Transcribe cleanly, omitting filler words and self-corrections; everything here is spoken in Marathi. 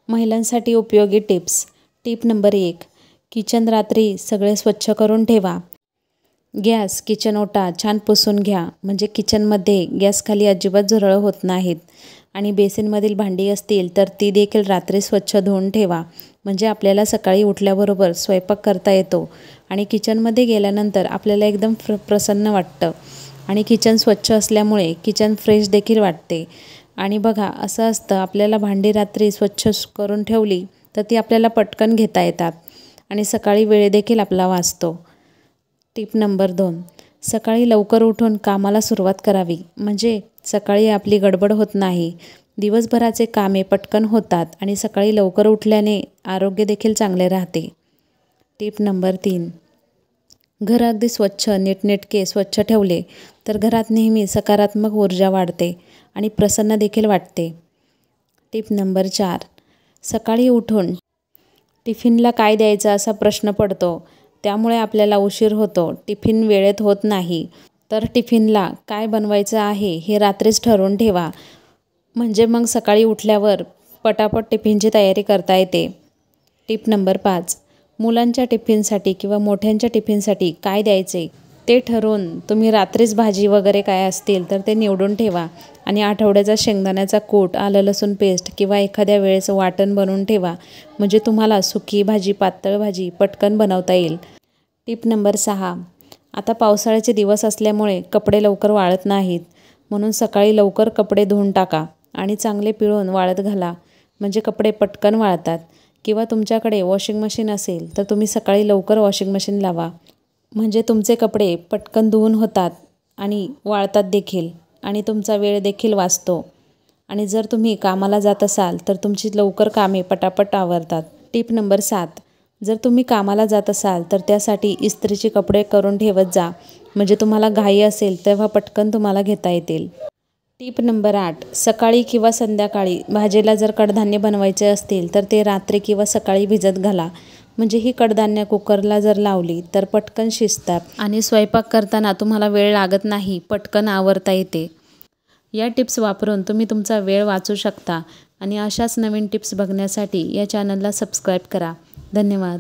महिलांसाठी उपयोगी टिप्स। टिप नंबर 1, किचन रात्री सगळे स्वच्छ करून ठेवा। गॅस, किचन ओटा छान पुसून घ्या, म्हणजे किचनमध्ये गॅसखाली अजिबात झुरळ होत नाहीत। आणि बेसिनमधील भांडी असतील तर ती देखील रात्री स्वच्छ धुवून ठेवा, म्हणजे आपल्याला सकाळी उठल्याबरोबर स्वयंपाक करता येतो आणि किचनमध्ये गेल्यानंतर आपल्याला एकदम प्रसन्न वाटतं आणि किचन स्वच्छ असल्यामुळे किचन फ्रेश देखील वाटते। आणि बघा, असं असतं, आपल्याला भांडी रात्री स्वच्छ करून ठेवली तर ती आपल्याला पटकन घेता येतात आणि सकाळी वेळ देखील आपला वाचतो। टिप नंबर 2, सकाळी लवकर उठून कामाला सुरुवात करावी, म्हणजे सकाळी आपली गडबड होत नाही, दिवसभराचे कामे पटकन होतात आणि सकाळी लवकर उठल्याने आरोग्य देखील चांगले राहते। टिप नंबर 3, घर अगदी स्वच्छ, नीटनेटके स्वच्छ ठेवले तर घरात नेहमी सकारात्मक ऊर्जा वाढते आणि प्रसन्न देखील वाटते। टिप नंबर 4, सकाळी उठून टिफिनला काय द्यायचं असा प्रश्न पडतो, त्यामुळे आपल्याला उशीर होतो, टिफिन वेळेत होत नाही। तर टिफिनला काय बनवायचं आहे हे रात्रीच ठरवून ठेवा, म्हणजे मग सकाळी उठल्यावर पटापट टिफिनची तयारी करता येते। टिप नंबर 5, मुलांच्या टिफिनसाठी किंवा मोठ्यांच्या टिफिनसाठी काय द्यायचे ते ठरवून तुम्ही रात्रीच भाजी वगैरे काय असतील तर ते निवडून ठेवा आणि आठवड्याचा शेंगदाण्याचा कूट, आलं लसूण पेस्ट किंवा एखाद्या वेळेस वाटण बनवून ठेवा, म्हणजे तुम्हाला सुकी भाजी, पातळ भाजी पटकन बनवता येईल। टिप नंबर 6, आता पावसाळ्याचे दिवस असल्यामुळे कपडे लवकर वाळत नाहीत, म्हणून सकाळी लवकर कपडे धुवून टाका आणि चांगले पिळून वाळत घाला, म्हणजे कपडे पटकन वाळतात। किंवा तुमच्याकडे वॉशिंग मशीन असेल तर तुम्ही सकाळी लवकर वॉशिंग मशीन लावा, म्हणजे तुमचे कपडे पटकन धुवून होतात आणि वाळतात देखील आणि तुमचा वेळ देखील वाचतो। आणि जर तुम्ही कामाला जात असाल तर तुमची लवकर कामे पटापट आवरतात। टिप नंबर 7, जर तुम्ही कामाला जात असाल तर त्यासाठी इस्त्रीचे कपडे करून ठेवत जा, म्हणजे तुम्हाला घाई असेल तेव्हा पटकन तुम्हाला घेता येतील। टिप नंबर 8, सकाळी किंवा संध्याकाळी भाजीला जर कडधान्य बनवायचे असतील तर ते रात्री किंवा सकाळी भिजत घाला, म्हणजे ही कडधान्य कुकरला जर लावली तर पटकन शिजतात आणि स्वयंपाक करताना तुम्हाला वेळ लागत नाही, पटकन आवरता येते। या टिप्स वापरून तुम्ही तुमचा वेळ वाचवू शकता आणि अशाच नवीन टिप्स बघण्यासाठी या चॅनलला सबस्क्राईब करा। धन्यवाद।